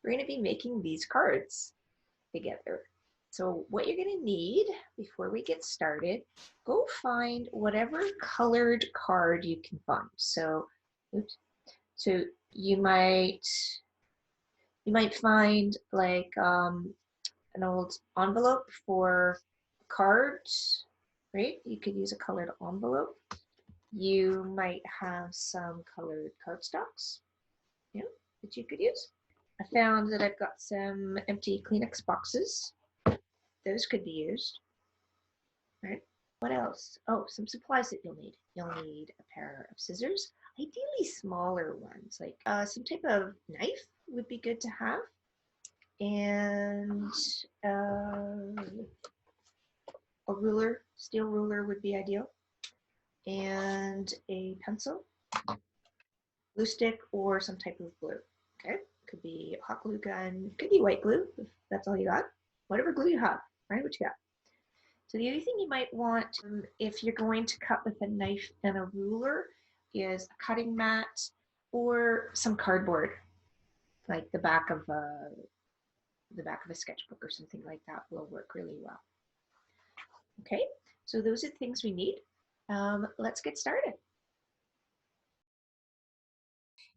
we're going to be making these cards together. So what you're going to need before we get started, go find whatever colored card you can find. So, oops. So you might find like an old envelope for cards, right? You could use a colored envelope. You might have some colored cardstocks, yeah, that you could use. I found that I've got some empty Kleenex boxes. Those could be used, right? What else? Oh, some supplies that you'll need. You'll need a pair of scissors, ideally smaller ones, like some type of knife would be good to have, and a ruler, steel ruler would be ideal, and a pencil, glue stick, or some type of glue. Okay, could be a hot glue gun, could be white glue if that's all you got. Whatever glue you have, right? What you got. So the other thing you might want, if you're going to cut with a knife and a ruler, is a cutting mat or some cardboard, like the back of a sketchbook or something like that will work really well. Okay, so those are the things we need. Let's get started.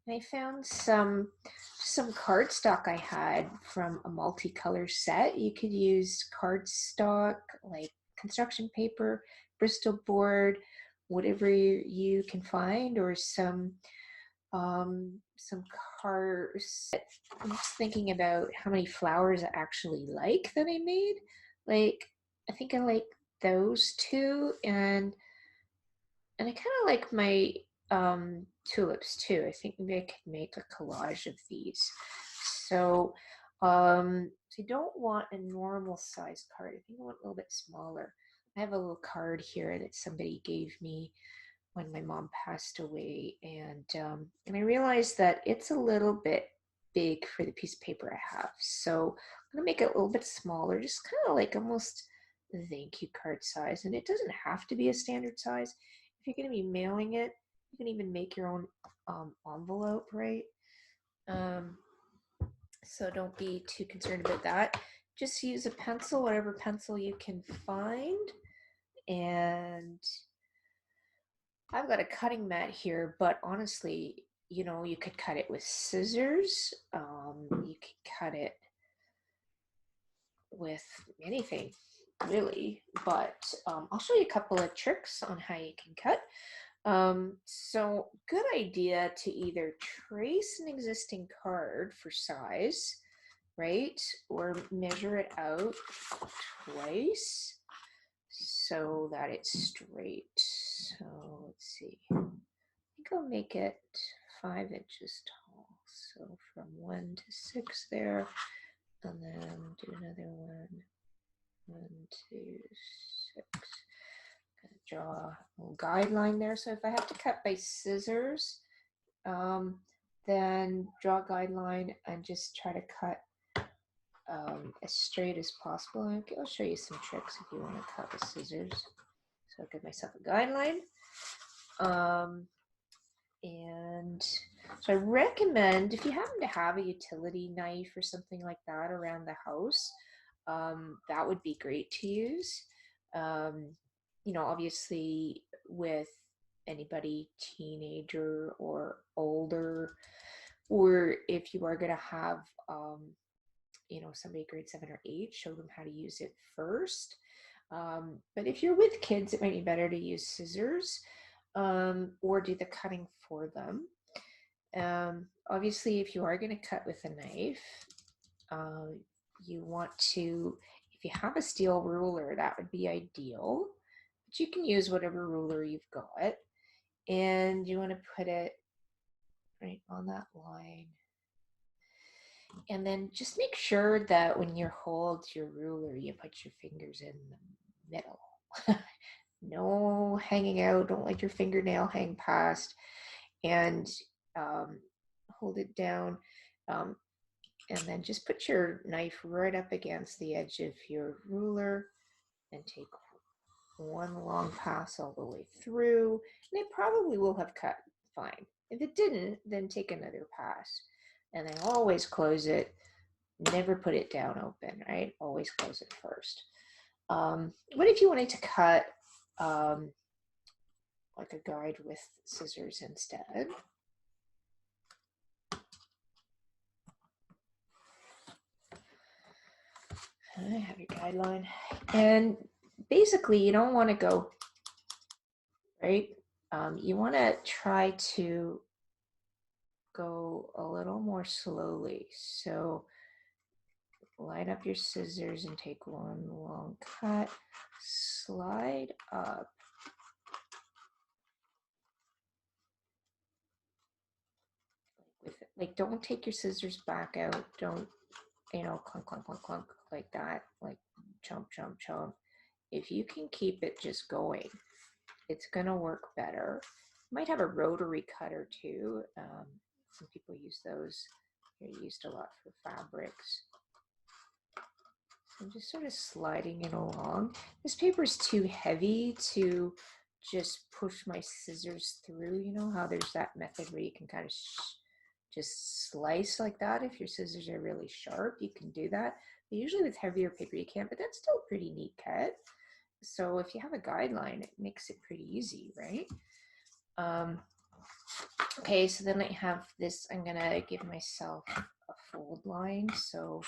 I found some cardstock I had from a multicolor set. You could use cardstock like construction paper, Bristol board, whatever you can find, or some cards. I'm just thinking about how many flowers I actually like that I made. Like I think I like those two, and I kind of like my tulips too. I think maybe I could make a collage of these. So I don't want a normal size card. I think I want a little bit smaller. I have a little card here that somebody gave me when my mom passed away, and I realized that it's a little bit big for the piece of paper I have. So I'm gonna make it a little bit smaller, just kind of like almost a thank you card size. And it doesn't have to be a standard size. If you're gonna be mailing it, you can even make your own envelope, right? Um, so don't be too concerned about that. Just use a pencil, whatever pencil you can find, and I've got a cutting mat here, but honestly, you could cut it with scissors. You could cut it with anything, really. But I'll show you a couple of tricks on how you can cut. So good idea to either trace an existing card for size, right? Or measure it out twice so that it's straight. So let's see. I think I'll make it 5 inches tall. So from 1 to 6 there, and then do another one. 1, 2, 6. Gonna draw a little guideline there. So if I have to cut by scissors, then draw a guideline and just try to cut as straight as possible. Okay, I'll show you some tricks if you want to cut with scissors. So I'll give myself a guideline. And so I recommend, if you happen to have a utility knife or something like that around the house, that would be great to use. Obviously with anybody teenager or older, or if you are going to have, somebody grade 7 or 8, show them how to use it first. But if you're with kids, it might be better to use scissors, or do the cutting for them. Obviously, if you are going to cut with a knife, you want to, if you have a steel ruler, that would be ideal. But you can use whatever ruler you've got. And you want to put it right on that line. And then just make sure that when you hold your ruler, you put your fingers in the middle. No hanging out. Don't let your fingernail hang past. And hold it down. And then just put your knife right up against the edge of your ruler and take one long pass all the way through. And it probably will have cut fine. If it didn't, then take another pass. And then always close it never put it down open, right? Always close it first. What if you wanted to cut like a guide with scissors instead? I have your guideline. And basically, you don't want to go, right? You want to try to go a little more slowly. So line up your scissors and take one long cut, slide up. Like, don't take your scissors back out. Don't, you know, clunk, clunk, clunk, clunk, like that, like chomp, chomp, chomp. If you can keep it just going, it's gonna work better. You might have a rotary cutter too. Some people use those. They're used a lot for fabrics. So I'm just sort of sliding it along. This paper is too heavy to just push my scissors through. You know how there's that method where you can kind of just slice like that. If your scissors are really sharp, you can do that. But usually with heavier paper, you can't, but that's still a pretty neat cut. So if you have a guideline, it makes it pretty easy, right? Okay, so then I have this, I'm gonna give myself a fold line. So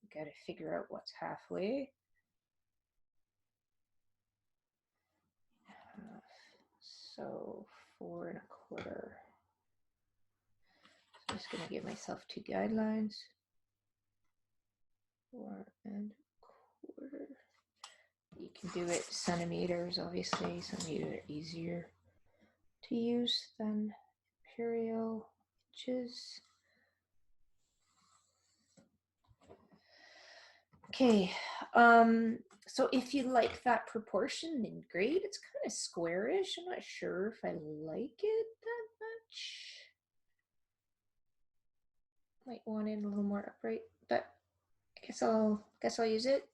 I gotta figure out what's halfway. So 4 1/4. So I'm just gonna give myself 2 guidelines. 4 1/4. You can do it centimeters, obviously. Centimeters are easier to use than imperial inches. Okay, so if you like that proportion, then great. It's kind of squarish. I'm not sure if I like it that much. Might want it a little more upright, but I guess I'll use it.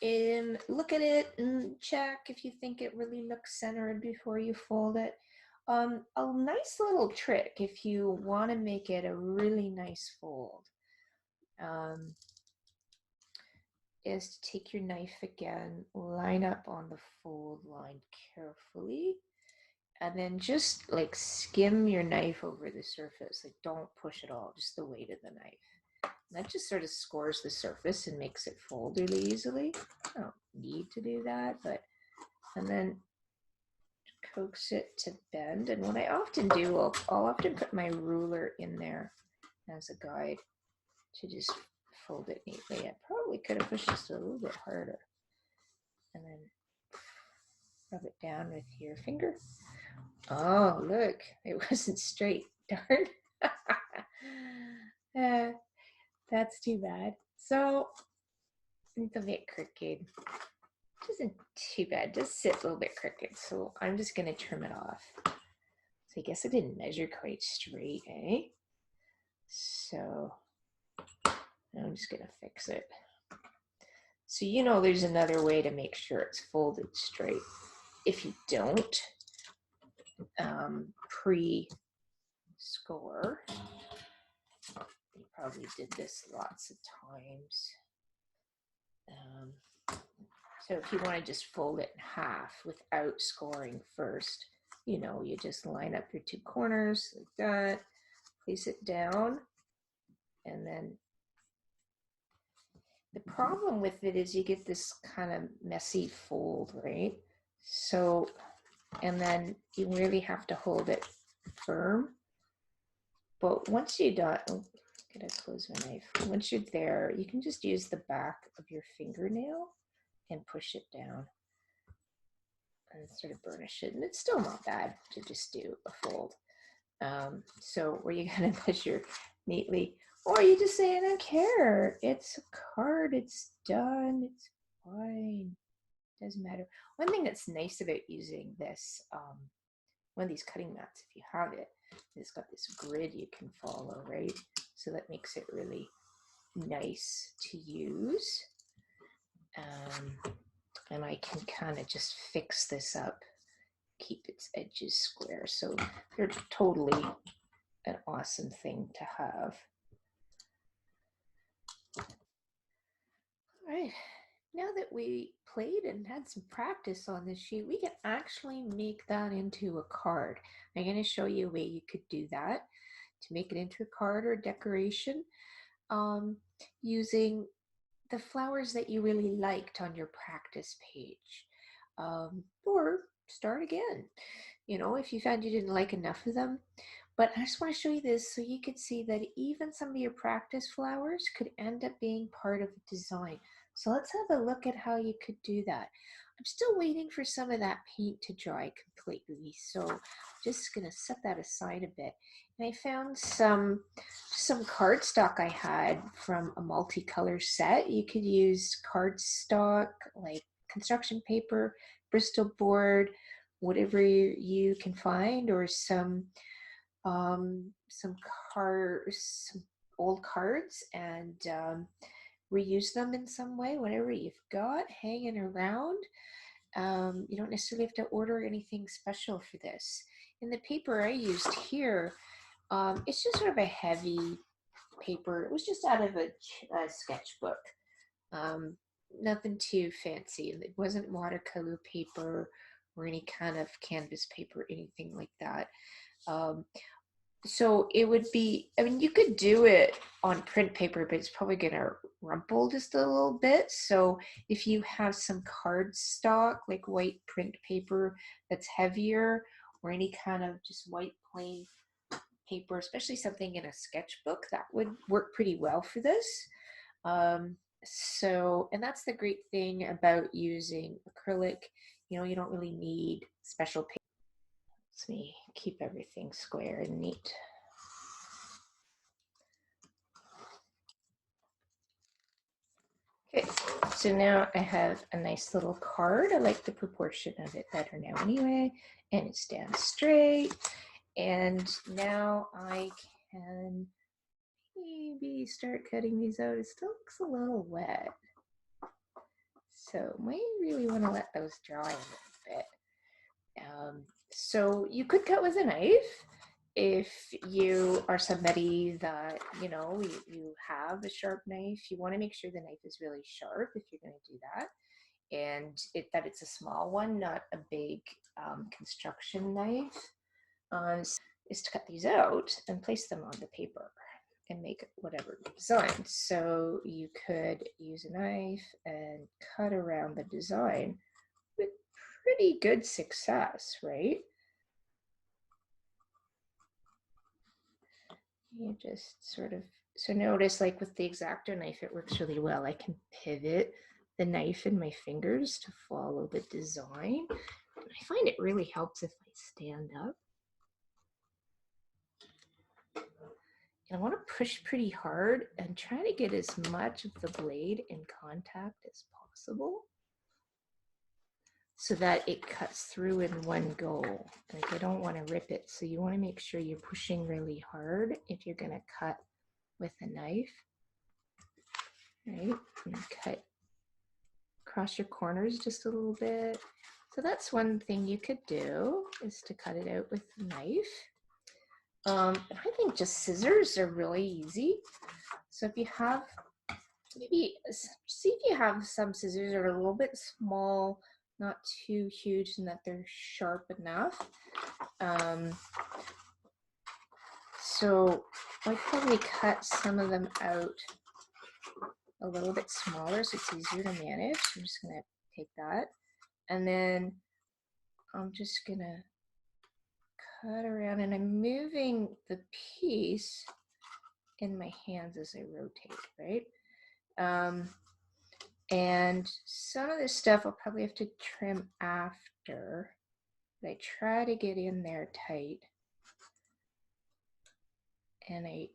And look at it and check if you think it really looks centered before you fold it. A nice little trick if you want to make it a really nice fold is to take your knife again, line up on the fold line carefully, and then just like skim your knife over the surface. Like, don't push it all, just the weight of the knife. And that just sort of scores the surface and makes it fold really easily. I don't need to do that, but, and then coax it to bend. And what I often do, I'll often put my ruler in there as a guide to just fold it neatly. I probably could have pushed just a little bit harder. And then rub it down with your finger. Oh, look, it wasn't straight. Darn. That's too bad. So it's a bit crooked. Which isn't too bad. Just sit a little bit crooked. So I'm just going to trim it off. So I guess I didn't measure quite straight, eh? So I'm just going to fix it. So you know there's another way to make sure it's folded straight. If you don't pre-score, you probably did this lots of times. So if you want to just fold it in half without scoring first, you know, you just line up your 2 corners like that, place it down, and then the problem with it is you get this kind of messy fold, right? So, and then you really have to hold it firm. But once you're done, oh, gotta close my knife. Once you're there, you can just use the back of your fingernail and push it down and sort of burnish it. And it's still not bad to just do a fold. So where you gonna measure neatly, or you just say, I don't care. It's a card, it's done, it's fine. Doesn't matter. One thing that's nice about using this, one of these cutting mats, if you have it, it's got this grid you can follow, right? So that makes it really nice to use. And I can kind of just fix this up, keep its edges square. So they're totally an awesome thing to have. now that we played and had some practice on this sheet, we can actually make that into a card. I'm going to show you a way you could do that to make it into a card or decoration um, using the flowers that you really liked on your practice page. Or start again, you know, if you found you didn't like enough of them. But I just want to show you this so you could see that even some of your practice flowers could end up being part of a design. So let's have a look at how you could do that. I'm still waiting for some of that paint to dry completely, so I'm just gonna set that aside a bit. And I found some cardstock I had from a multicolor set. You could use cardstock like construction paper, Bristol board, whatever you can find, or some some old cards, and reuse them in some way, whatever you've got hanging around. You don't necessarily have to order anything special for this. In the paper I used here, it's just sort of a heavy paper. It was just out of a sketchbook. Um, Nothing too fancy. It wasn't watercolor paper or any kind of canvas paper, anything like that. Um, so it would be, I mean, you could do it on print paper, but it's probably going to rumple just a little bit. So if you have some cardstock, like white print paper that's heavier, or any kind of just white plain paper, especially something in a sketchbook, that would work pretty well for this. And that's the great thing about using acrylic. You know, you don't really need special paper. Let me keep everything square and neat. Okay, so now I have a nice little card. I like the proportion of it better now anyway, and it stands straight. And now I can maybe start cutting these out. It still looks a little wet, so might really want to let those dry a little bit. So you could cut with a knife if you are somebody that, you know, you have a sharp knife. You want to make sure the knife is really sharp if you're going to do that, and that it's a small one, not a big construction knife. Is to cut these out and place them on the paper and make whatever design. So you could use a knife and cut around the design with pretty good success, right? You just sort of, so notice like with the X-Acto knife, it works really well. I can pivot the knife in my fingers to follow the design. And I find it really helps if I stand up. And I want to push pretty hard and try to get as much of the blade in contact as possible so that it cuts through in one go. Like I don't want to rip it, so you want to make sure you're pushing really hard if you're going to cut with a knife, right? And cut across your corners just a little bit. So that's one thing you could do, is to cut it out with a knife. I think just scissors are really easy. So if you have, maybe see if you have some scissors that are a little bit small, not too huge, and that they're sharp enough. So I probably cut some of them out a little bit smaller so it's easier to manage. I'm just gonna take that, and then I'm just gonna cut around, and I'm moving the piece in my hands as I rotate, right? And some of this stuff I'll probably have to trim after, but I try to get in there tight. And I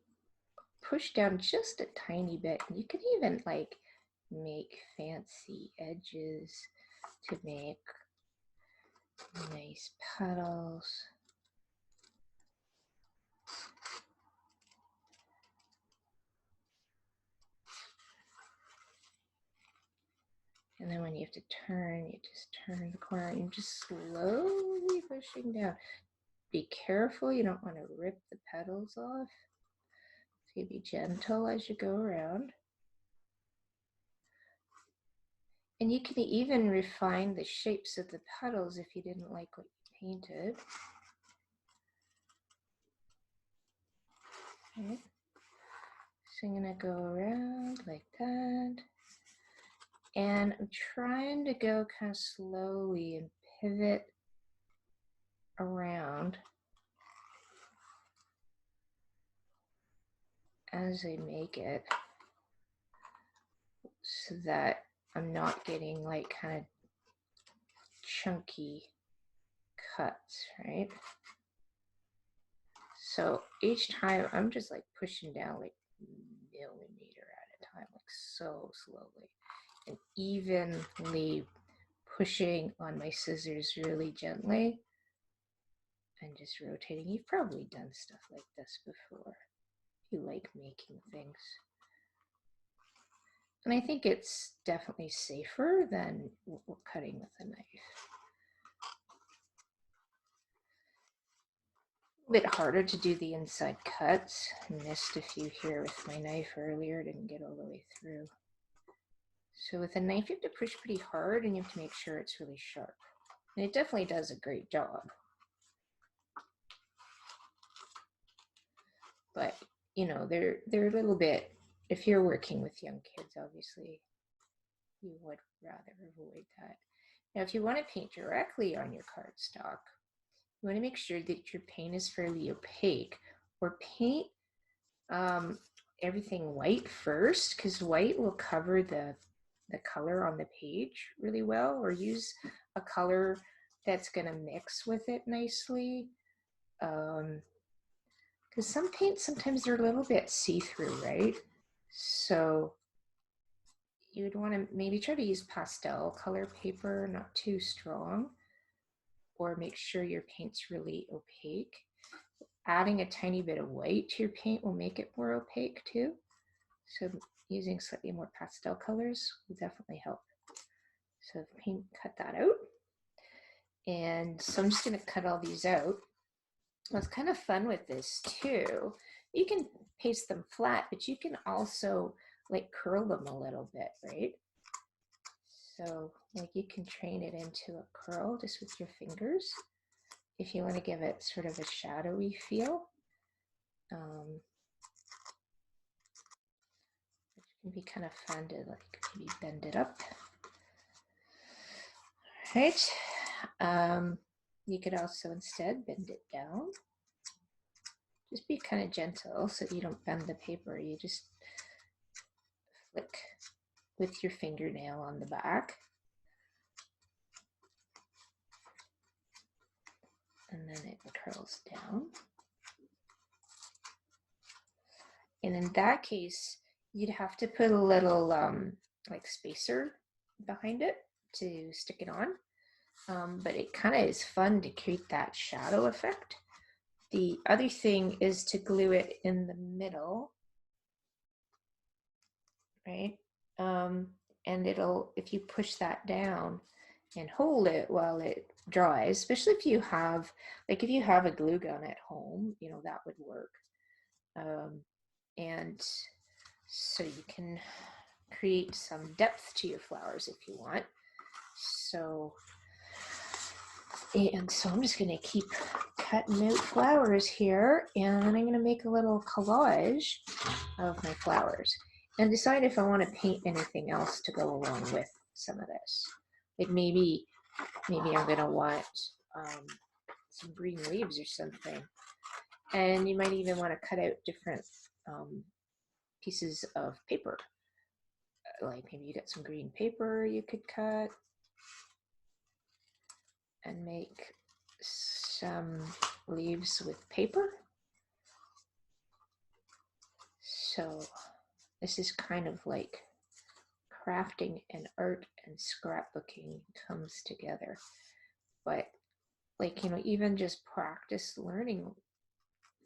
push down just a tiny bit. You can even like make fancy edges to make nice petals. And then when you have to turn, you just turn the corner and you're just slowly pushing down. Be careful, you don't want to rip the petals off. So be gentle as you go around. And you can even refine the shapes of the petals if you didn't like what you painted. Okay. So I'm gonna go around like that. And I'm trying to go kind of slowly and pivot around as I make it so that I'm not getting like kind of chunky cuts, right? So each time I'm just like pushing down like millimeter at a time, like so slowly, and evenly pushing on my scissors really gently and just rotating. You've probably done stuff like this before. You like making things. And I think it's definitely safer than cutting with a knife. A bit harder to do the inside cuts. I missed a few here with my knife earlier, didn't get all the way through. So with a knife, you have to push pretty hard and you have to make sure it's really sharp. And it definitely does a great job. But, you know, they're a little bit, if you're working with young kids, obviously, you would rather avoid that. Now, if you want to paint directly on your cardstock, you want to make sure that your paint is fairly opaque, or paint everything white first, because white will cover the color on the page really well, or use a color that's going to mix with it nicely. Because some paints, sometimes they're a little bit see-through, right? So you would want to maybe try to use pastel color paper, not too strong, or make sure your paint's really opaque. Adding a tiny bit of white to your paint will make it more opaque too. So using slightly more pastel colors will definitely help. So paint, cut that out. And so I'm just gonna cut all these out. What's kind of fun with this too, you can paste them flat, but you can also like curl them a little bit, right? So like you can train it into a curl just with your fingers if you want to give it sort of a shadowy feel. Which can be kind of fun to like maybe bend it up. All right. You could also instead bend it down. Just be kind of gentle so you don't bend the paper. You just flick with your fingernail on the back. And then it curls down. And in that case, you'd have to put a little like spacer behind it to stick it on. But it kind of is fun to create that shadow effect. The other thing is to glue it in the middle, right? And it'll, if you push that down and hold it while it dries, especially if you have, like if you have a glue gun at home, you know, that would work. And so you can create some depth to your flowers if you want. So, and so I'm just gonna keep cutting out flowers here, and I'm gonna make a little collage of my flowers and decide if I want to paint anything else to go along with some of this. Like maybe I'm gonna want some green leaves or something. And you might even want to cut out different pieces of paper. Like maybe you got some green paper you could cut and make some leaves with paper. So this is kind of like crafting and art and scrapbooking comes together. But like, you know, even just practice learning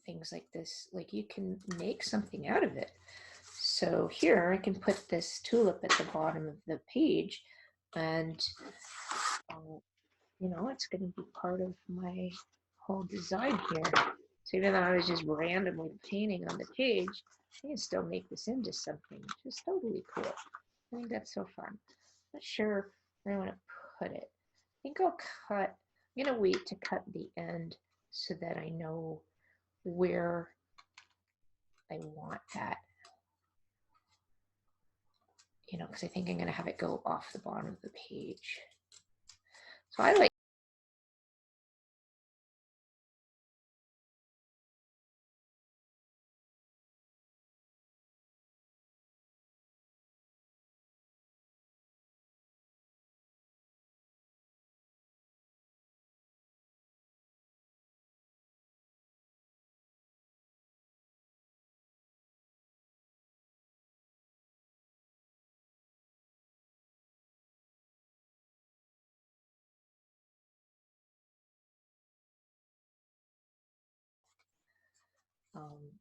things like this, like you can make something out of it. So here I can put this tulip at the bottom of the page, and you know, it's going to be part of my whole design here. So even though I was just randomly painting on the page, I can still make this into something, which is totally cool. I think that's so fun. Not sure where I want to put it. I think I'll cut, I'm going to wait to cut the end so that I know where I want that, you know, because I think I'm going to have it go off the bottom of the page. So I like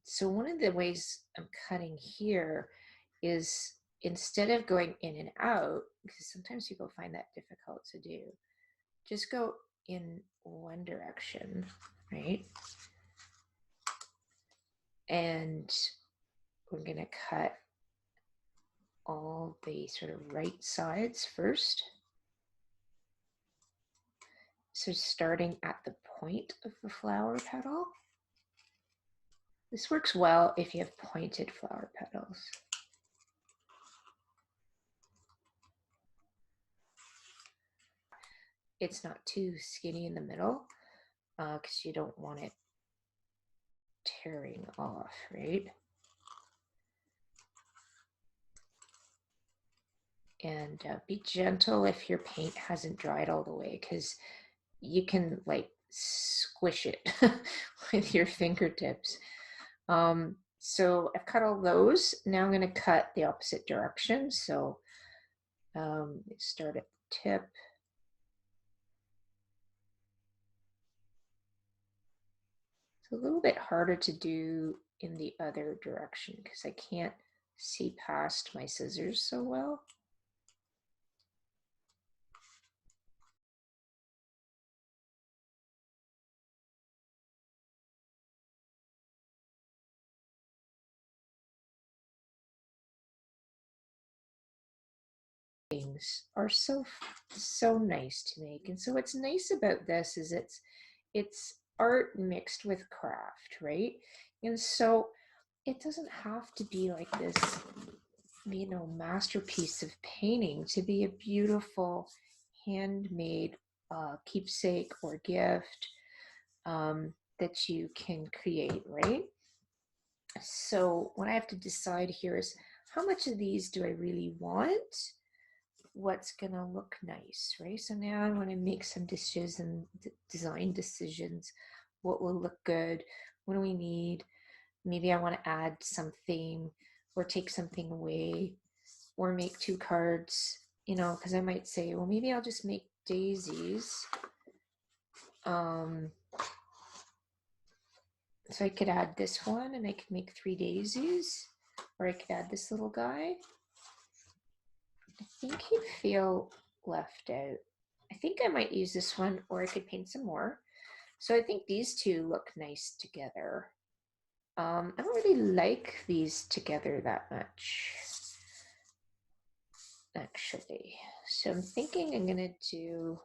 so one of the ways I'm cutting here is instead of going in and out, because sometimes people find that difficult to do, just go in one direction, right? And we're going to cut all the sort of right sides first. So starting at the point of the flower petal. This works well if you have pointed flower petals. It's not too skinny in the middle because you don't want it tearing off, right? And be gentle if your paint hasn't dried all the way, because you can like squish it with your fingertips. So I've cut all those. Now I'm going to cut the opposite direction. So start at the tip. It's a little bit harder to do in the other direction because I can't see past my scissors so well. Things are so nice to make, and so what's nice about this is it's art mixed with craft, right? And so it doesn't have to be like this, you know, masterpiece of painting to be a beautiful handmade keepsake or gift that you can create, right? So what I have to decide here is how much of these do I really want? What's gonna look nice, right? So now I want to make some decisions, design decisions. What will look good? What do we need? Maybe I want to add something or take something away or make two cards, you know, because I might say, well, maybe I'll just make daisies. So I could add this one and I could make 3 daisies, or I could add this little guy. I think he'd feel left out. I think I might use this one, or I could paint some more. So I think these two look nice together. I don't really like these together that much, actually. So I'm thinking I'm gonna do,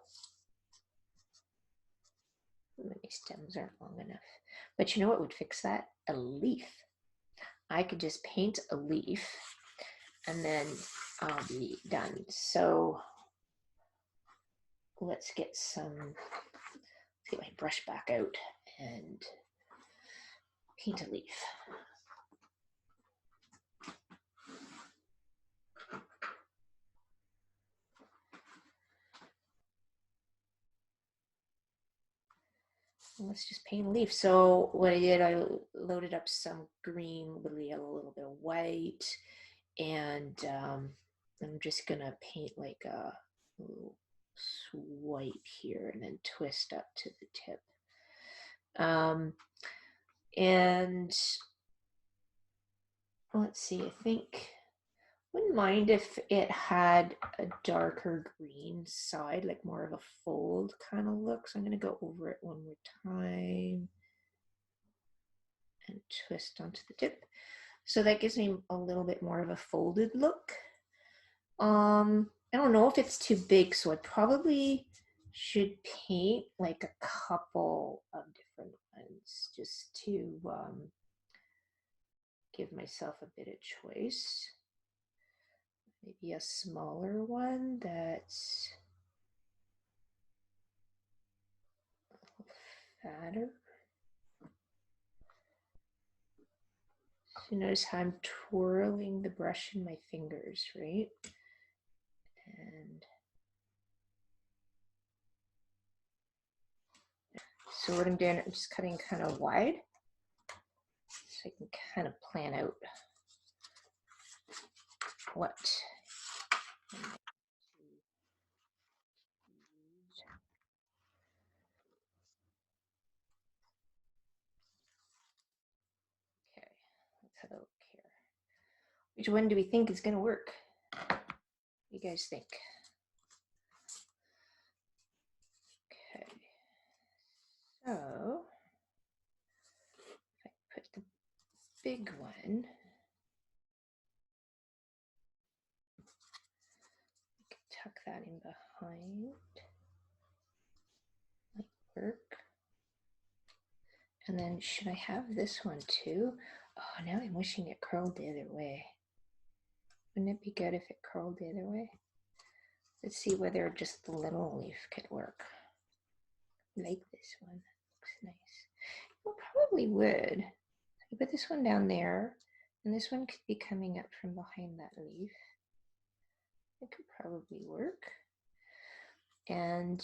my stems aren't long enough. But you know what would fix that? A leaf. I could just paint a leaf and then I'll be done. So let's get my brush back out and paint a leaf. Let's just paint a leaf. So what I did, I loaded up some green, literally a little bit of white, and I'm just gonna paint like a little swipe here and then twist up to the tip. And let's see, I think, wouldn't mind if it had a darker green side, like more of a fold kind of look. So I'm going to go over it one more time and twist onto the tip. So that gives me a little bit more of a folded look. I don't know if it's too big, so I probably should paint like a couple of different ones just to give myself a bit of choice. Maybe a smaller one that's fatter. So notice how I'm twirling the brush in my fingers, right? And so what I'm doing, I'm just cutting kind of wide so I can kind of plan out what I'm going to use. Okay, let's have a look here. Which one do we think is going to work? What do you guys think? Okay, so if I put the big one, I can tuck that in behind, might work. And then should I have this one too? Oh, now I'm wishing it curled the other way. Wouldn't it be good if it curled the other way? Let's see whether just the little leaf could work. I like this one, looks nice. Well, probably would. I put this one down there, and this one could be coming up from behind that leaf. It could probably work. And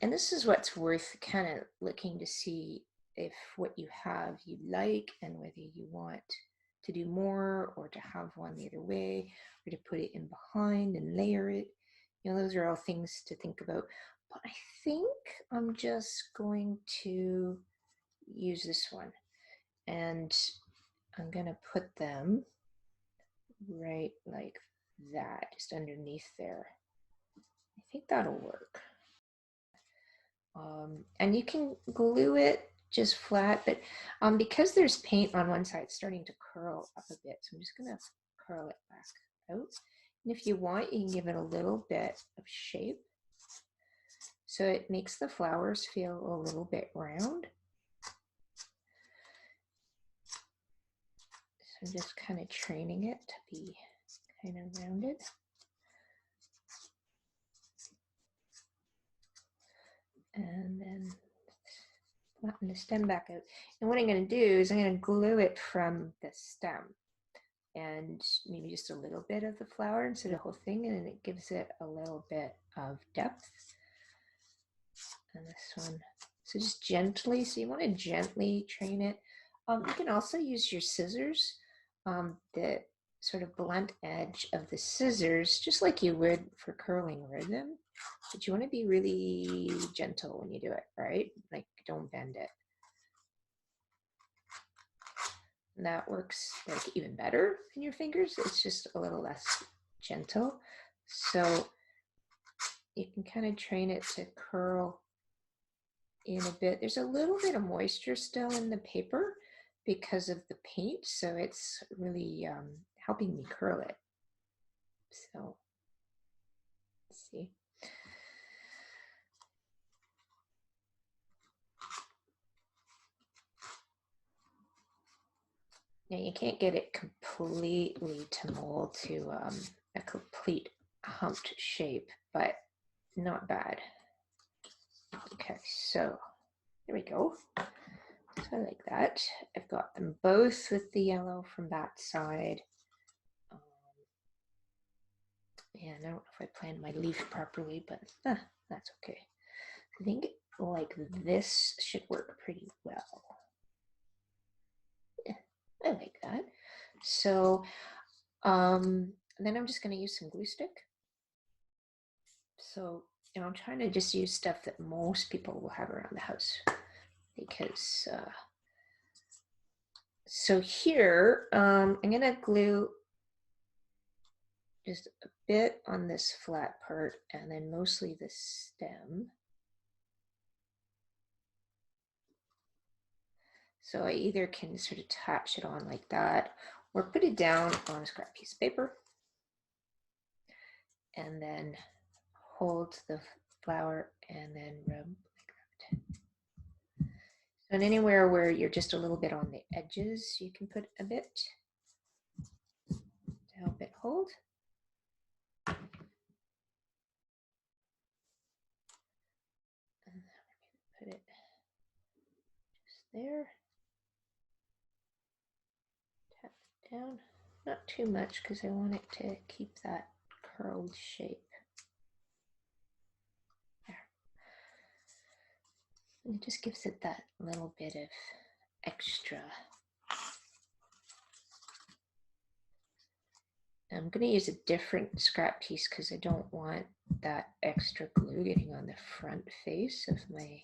this is what's worth kind of looking to see if what you have you like and whether you want to do more or to have one the other way or to put it in behind and layer it. You know, those are all things to think about. But I think I'm just going to use this one and I'm going to put them right like that, just underneath there. I think that'll work. And you can glue it just flat, but because there's paint on one side, it's starting to curl up a bit. So I'm just gonna curl it back out. And if you want, you can give it a little bit of shape. So it makes the flowers feel a little bit round. So I'm just kind of training it to be kind of rounded. And then flatten the stem back out. And what I'm going to do is I'm going to glue it from the stem and maybe just a little bit of the flower instead of the whole thing, and it gives it a little bit of depth. And this one, so just gently, so you want to gently train it. You can also use your scissors, the sort of blunt edge of the scissors, just like you would for curling rhythm, but you want to be really gentle when you do it, right? Like don't bend it. And that works like even better in your fingers. It's just a little less gentle. So you can kind of train it to curl in a bit. There's a little bit of moisture still in the paper because of the paint, so it's really helping me curl it. So let's see. Now you can't get it completely to mold to a complete humped shape, but not bad. Okay, so there we go. So I like that. I've got them both with the yellow from that side. And I don't know if I planned my leaf properly, but that's okay. I think like this should work pretty well. Yeah, I like that. So then I'm just going to use some glue stick. So, you know, I'm trying to just use stuff that most people will have around the house because so here I'm going to glue just a bit on this flat part and then mostly the stem. So I either can sort of attach it on like that or put it down on a scrap piece of paper. and then hold the flower and then rub like that. And anywhere where you're just a little bit on the edges, you can put a bit to help it hold. And then we're going to put it just there. Tap it down. Not too much because I want it to keep that curled shape. There. And it just gives it that little bit of extra. I'm going to use a different scrap piece because I don't want that extra glue getting on the front face of my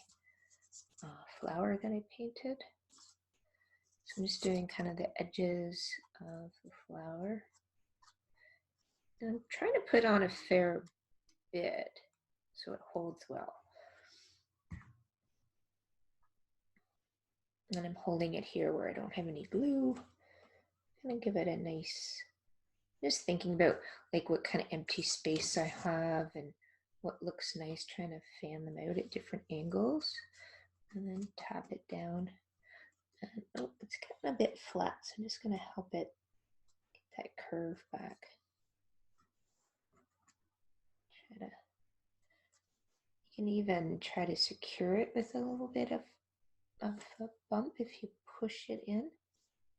flower that I painted. So I'm just doing kind of the edges of the flower. And I'm trying to put on a fair bit so it holds well. And I'm holding it here where I don't have any glue. I'm going to give it a nice, just thinking about like what kind of empty space I have and what looks nice, trying to fan them out at different angles. And then tap it down. And, oh, it's getting a bit flat, so I'm just going to help it get that curve back. You can even try to secure it with a little bit of a bump if you push it in.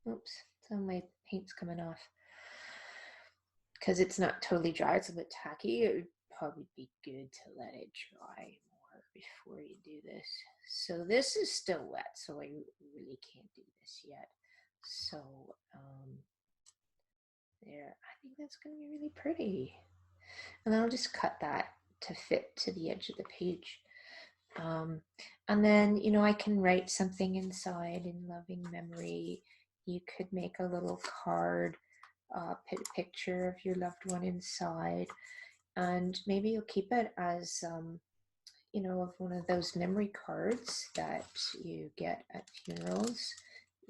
Oops, some of my paint's coming off. Because it's not totally dry, it's a bit tacky. It would probably be good to let it dry more before you do this. So this is still wet, so I really can't do this yet. So there, I think that's going to be really pretty. And then I'll just cut that to fit to the edge of the page. And then, you know, I can write something inside in loving memory. You could make a little card, put a picture of your loved one inside, and maybe you'll keep it as, you know, of one of those memory cards that you get at funerals.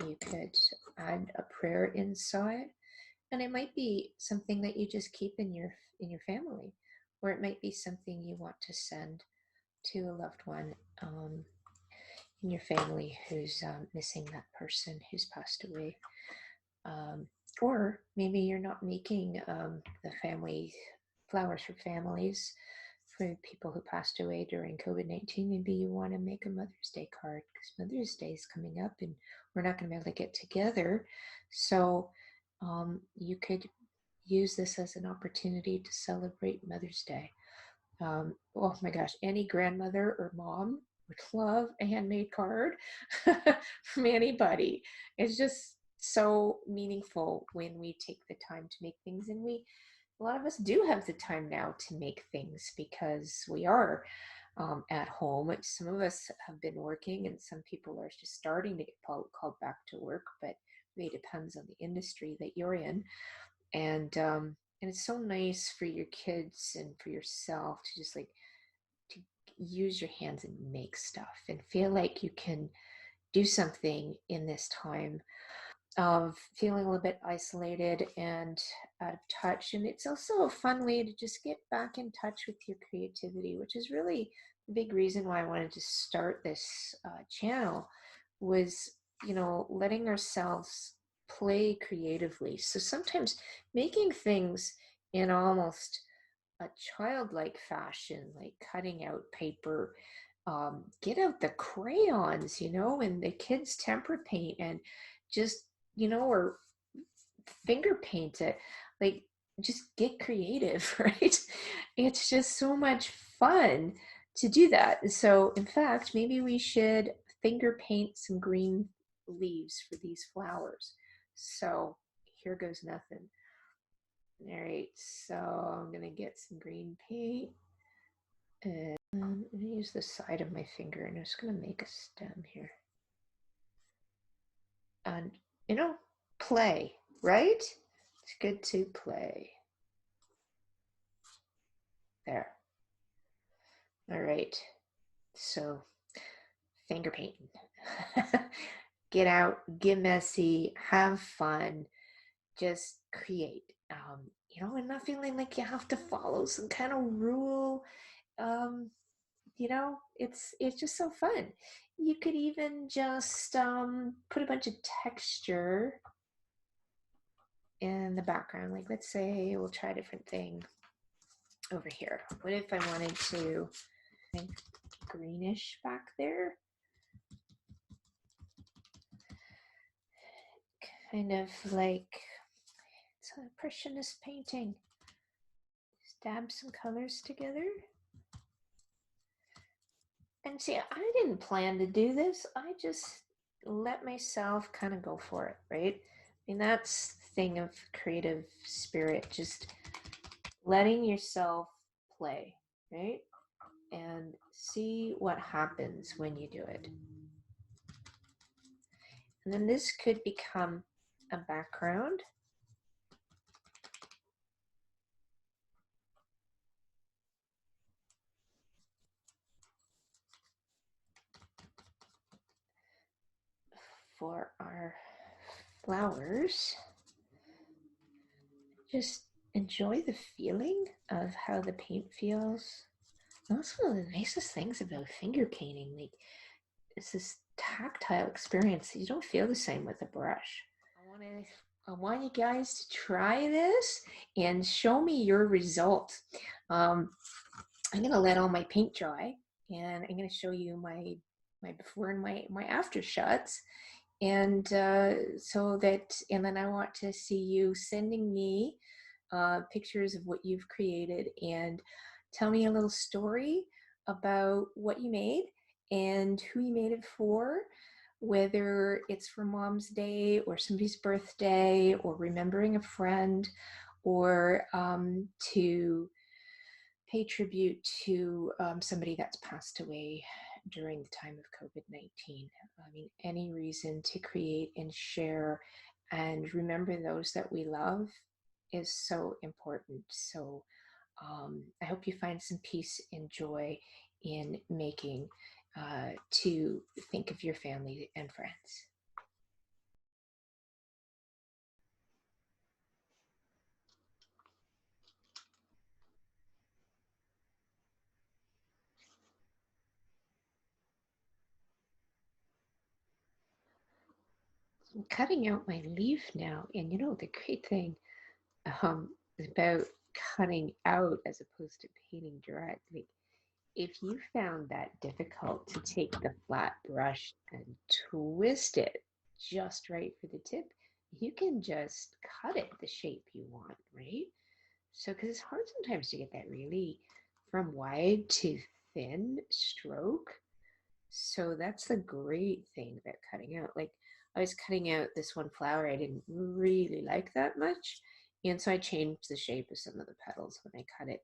You could add a prayer inside, and it might be something that you just keep in your family, or it might be something you want to send to a loved one in your family who's missing that person who's passed away. Or maybe you're not making the family flowers for families for people who passed away during COVID-19. Maybe you want to make a Mother's Day card because Mother's Day is coming up and we're not going to be able to get together. So you could use this as an opportunity to celebrate Mother's Day. Oh my gosh, any grandmother or mom would love a handmade card from anybody. It's just so meaningful when we take the time to make things, and a lot of us do have the time now to make things because we are at home. Some of us have been working and some people are just starting to get called back to work, but it really depends on the industry that you're in. And it's so nice for your kids and for yourself to just like to use your hands and make stuff and feel like you can do something in this time of feeling a little bit isolated and out of touch. And it's also a fun way to just get back in touch with your creativity, which is really the big reason why I wanted to start this channel was, you know, letting ourselves play creatively. So sometimes making things in almost a childlike fashion, like cutting out paper, get out the crayons, you know, and the kids tempera paint and just, you know, or finger paint it, like just get creative, right? It's just so much fun to do that. So in fact, maybe we should finger paint some green leaves for these flowers. So here goes nothing. All right, so I'm gonna get some green paint and I'm gonna use the side of my finger and I'm just gonna make a stem here. And, you know, play, right? It's good to play. There. All right, so finger painting. Get out, get messy, have fun, just create. you know, and not feeling like you have to follow some kind of rule. Um, you know, it's just so fun. You could even just put a bunch of texture in the background. Like, let's say we'll try a different thing over here. What if I wanted to think greenish back there? Kind of like it's an impressionist painting. Just dab some colors together. And see, I didn't plan to do this. I just let myself kind of go for it, right? I mean, that's the thing of creative spirit, just letting yourself play, right? And see what happens when you do it. And then this could become a background. For our flowers. Just enjoy the feeling of how the paint feels. That's one of the nicest things about finger painting. Like, it's this tactile experience. You don't feel the same with a brush. I want you guys to try this and show me your results. I'm gonna let all my paint dry, and I'm gonna show you my before and my after shots, and so that, and then I want to see you sending me pictures of what you've created, and tell me a little story about what you made and who you made it for, whether it's for Mom's Day or somebody's birthday or remembering a friend, or to pay tribute to somebody that's passed away during the time of COVID-19. I mean, any reason to create and share and remember those that we love is so important. So I hope you find some peace and joy in making to think of your family and friends. I'm cutting out my leaf now, and you know the great thing about cutting out as opposed to painting directly. If you found that difficult to take the flat brush and twist it just right for the tip, you can just cut it the shape you want, right? So, because it's hard sometimes to get that really from wide to thin stroke. So that's the great thing about cutting out. Like, I was cutting out this one flower I didn't really like that much. And so I changed the shape of some of the petals when I cut it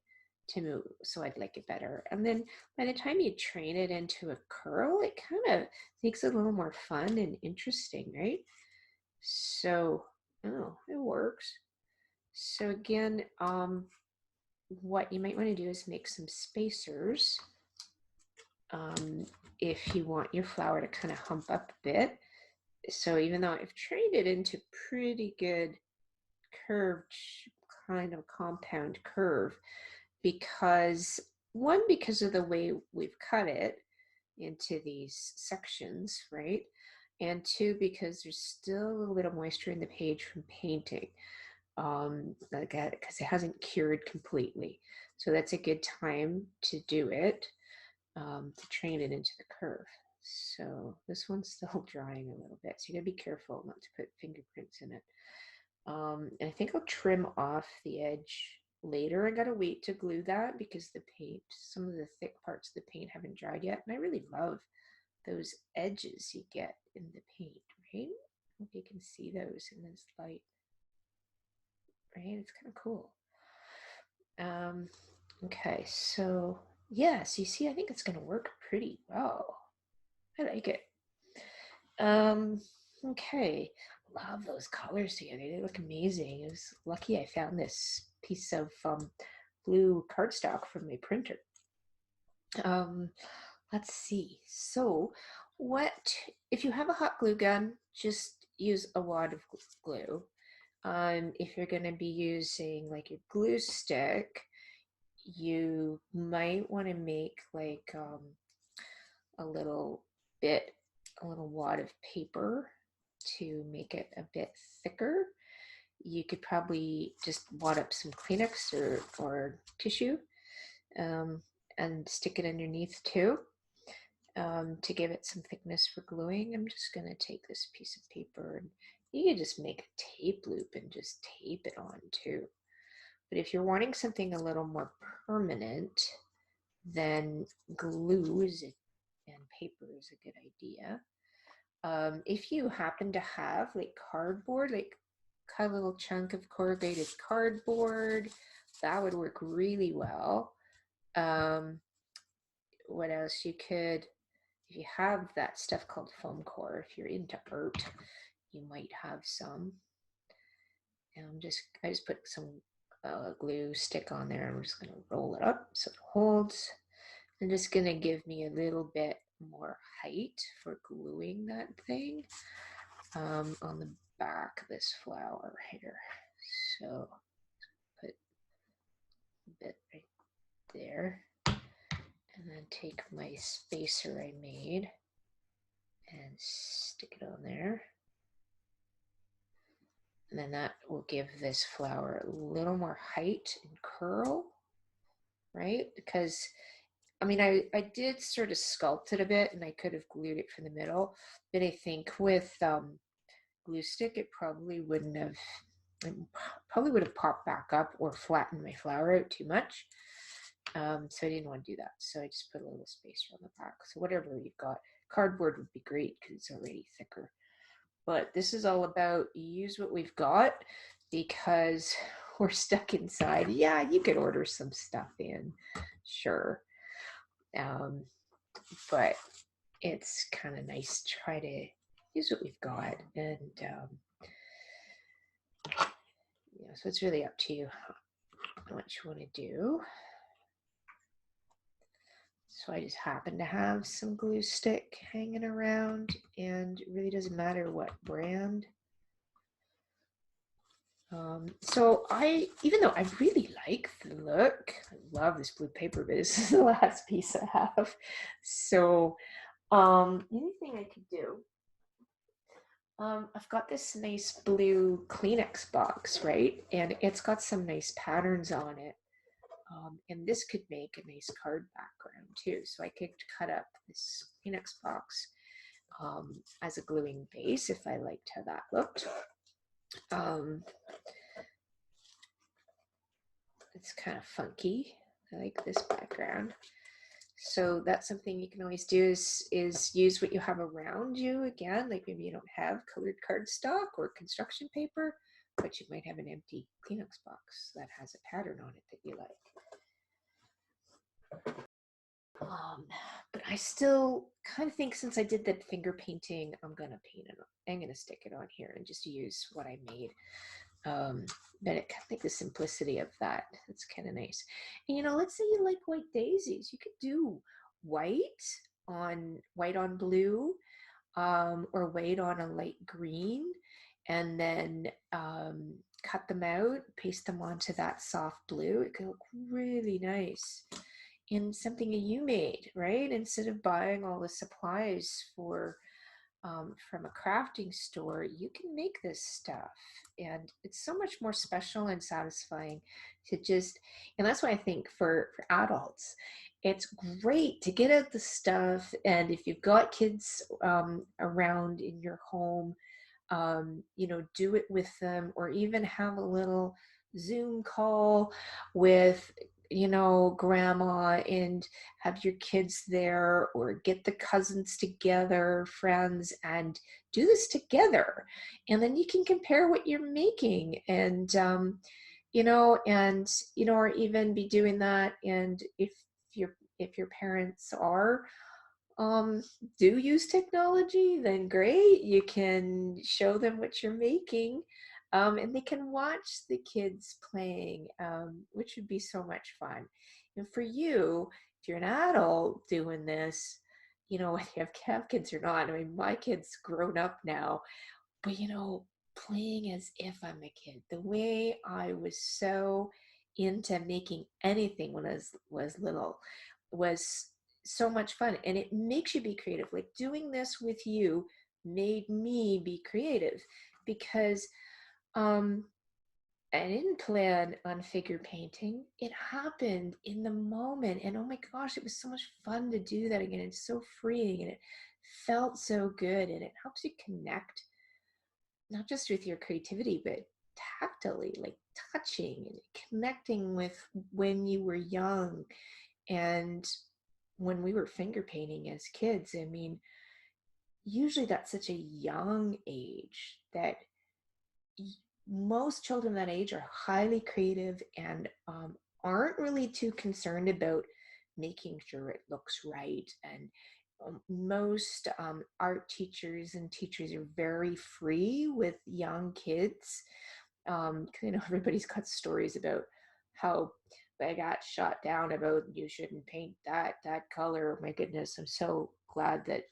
to move so I'd like it better. And then by the time you train it into a curl, it kind of makes it a little more fun and interesting, right? So, oh, it works. So again, what you might want to do is make some spacers um, if you want your flower to kind of hump up a bit. So even though I've trained it into pretty good curved kind of compound curve, because one, because of the way we've cut it into these sections, right? And two, because there's still a little bit of moisture in the page from painting, like because it hasn't cured completely. So that's a good time to do it, to train it into the curve. So this one's still drying a little bit, so you gotta be careful not to put fingerprints in it. And I think I'll trim off the edge later. I gotta wait to glue that because the paint, some of the thick parts of the paint haven't dried yet, and I really love those edges you get in the paint, right? I hope you can see those in this light, right? It's kind of cool. Okay, so yes, you see, I think it's gonna work pretty well. I like it. Okay. Love those colors together. They look amazing. I was lucky I found this piece of blue cardstock from my printer. Um, let's see. So, what if you have a hot glue gun? Just use a wad of glue. If you're going to be using like a glue stick, you might want to make like a little bit, a little wad of paper to make it a bit thicker. You could probably just wad up some Kleenex or tissue um, and stick it underneath too to give it some thickness for gluing. I'm just going to take this piece of paper, and you can just make a tape loop and just tape it on too. But if you're wanting something a little more permanent, then glue and paper is a good idea. If you happen to have like cardboard, like cut a little chunk of corrugated cardboard, that would work really well. What else you could, if you have that stuff called foam core, if you're into art, you might have some. And I just put some glue stick on there. I'm just going to roll it up so it holds. I'm just going to give me a little bit more height for gluing that thing on the back of this flower here. So put a bit right there, and then take my spacer I made and stick it on there. And then that will give this flower a little more height and curl, right? Because I mean, I did sort of sculpt it a bit, and I could have glued it from the middle, but I think with glue stick, it probably wouldn't have, it probably would have popped back up or flattened my flower out too much. So I didn't want to do that. So I just put a little spacer on the back. So whatever you've got, cardboard would be great because it's already thicker. But this is all about use what we've got because we're stuck inside. Yeah, you could order some stuff in, sure. But it's kind of nice to try to use what we've got. And so it's really up to you what you want to do. So I just happen to have some glue stick hanging around, and it really doesn't matter what brand. So even though I really like the look, I love this blue paper, but this is the last piece I have. So anything I could do, I've got this nice blue Kleenex box, right? And it's got some nice patterns on it. And this could make a nice card background too. So I could cut up this Kleenex box as a gluing base if I liked how that looked. It's kind of funky. I like this background. So that's something you can always do is use what you have around you again. Like maybe you don't have colored cardstock or construction paper, but you might have an empty Kleenex box that has a pattern on it that you like. But I still kind of think since I did that finger painting, I'm gonna paint it. I'm gonna stick it on here and just use what I made. But it kind of like the simplicity of that. It's kind of nice. And let's say you like white daisies, you could do white on blue, or white on a light green, and then cut them out, paste them onto that soft blue. It could look really nice in something that you made, right? Instead of buying all the supplies from a crafting store, you can make this stuff, and it's so much more special and satisfying to just, and that's why I think for adults, it's great to get out the stuff. And if you've got kids around in your home, do it with them, or even have a little Zoom call with grandma and have your kids there, or get the cousins together, friends, and do this together. And then you can compare what you're making, and or even be doing that. And if your parents are do use technology, then great. You can show them what you're making, and they can watch the kids playing, which would be so much fun. And for you, if you're an adult doing this, whether you have kids or not, I mean, my kid's grown up now, but playing as if I'm a kid. The way I was so into making anything when I was little was so much fun. And it makes you be creative. Like doing this with you made me be creative because um I didn't plan on figure painting. It happened in the moment. And oh my gosh, it was so much fun to do that again. It's so freeing and it felt so good. And it helps you connect not just with your creativity, but tactily, like touching and connecting with when you were young and when we were finger painting as kids. I mean, usually that's such a young age that most children that age are highly creative and aren't really too concerned about making sure it looks right. And most art teachers and teachers are very free with young kids. 'Cause, everybody's got stories about how they got shot down about you shouldn't paint that color. Oh my goodness, I'm so glad that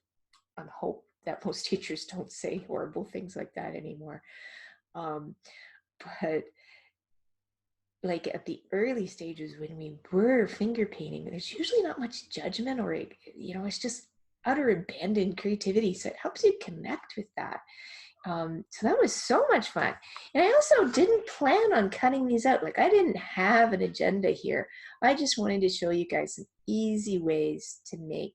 I hope that most teachers don't say horrible things like that anymore. Um, but like at the early stages when we were finger painting, there's usually not much judgment or, it's just utter abandoned creativity. So it helps you connect with that. So that was so much fun. And I also didn't plan on cutting these out. Like I didn't have an agenda here. I just wanted to show you guys some easy ways to make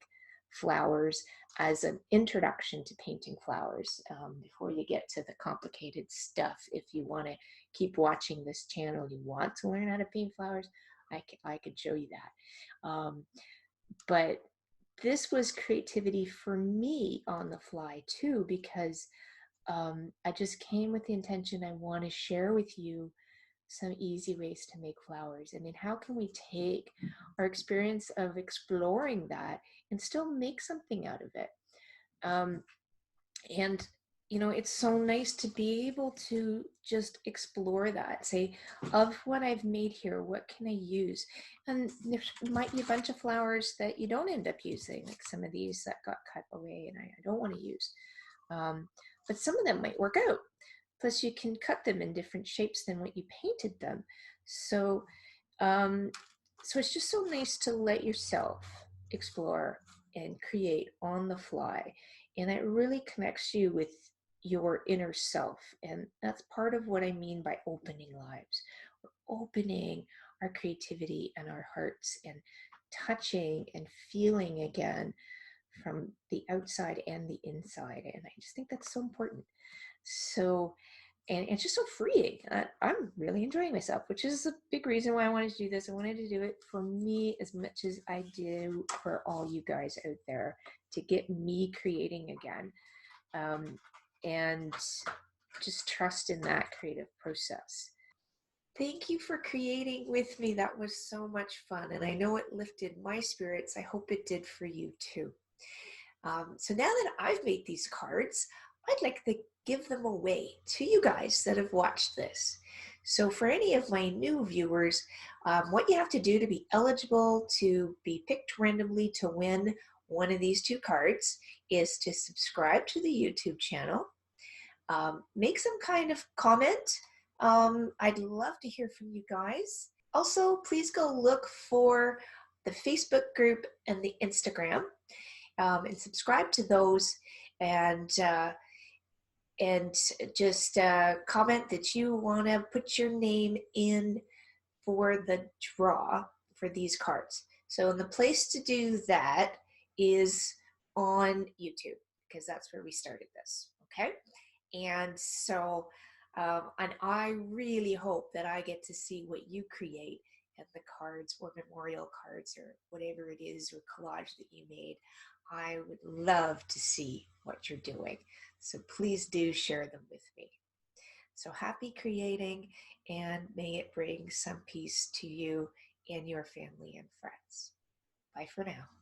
flowers as an introduction to painting flowers before you get to the complicated stuff. If you want to keep watching this channel, you want to learn how to paint flowers, I could show you that. But this was creativity for me on the fly too, because I just came with the intention I want to share with you some easy ways to make flowers. And then how can we take our experience of exploring that and still make something out of it? Um, and it's so nice to be able to just explore that, say, of what I've made here, what can I use? And there might be a bunch of flowers that you don't end up using, like some of these that got cut away and I don't want to use. But some of them might work out. Plus, you can cut them in different shapes than what you painted them. So, um, so it's just so nice to let yourself explore and create on the fly. And it really connects you with your inner self. And that's part of what I mean by opening lives. We're opening our creativity and our hearts and touching and feeling again from the outside and the inside. And I just think that's so important. So, and it's just so freeing. I'm really enjoying myself, which is a big reason why I wanted to do this. I wanted to do it for me as much as I do for all you guys out there to get me creating again. And just trust in that creative process. Thank you for creating with me. That was so much fun. And I know it lifted my spirits. I hope it did for you too. So now that I've made these cards, I'd like to give them away to you guys that have watched this. So for any of my new viewers, what you have to do to be eligible to be picked randomly to win one of these two cards is to subscribe to the YouTube channel, make some kind of comment. I'd love to hear from you guys. Also, please go look for the Facebook group and the Instagram. And subscribe to those, and just comment that you want to put your name in for the draw for these cards. So the place to do that is on YouTube, because that's where we started this. Okay, and so and I really hope that I get to see what you create and the cards or memorial cards or whatever it is or collage that you made. I would love to see what you're doing. So please do share them with me. So happy creating, and may it bring some peace to you and your family and friends. Bye for now.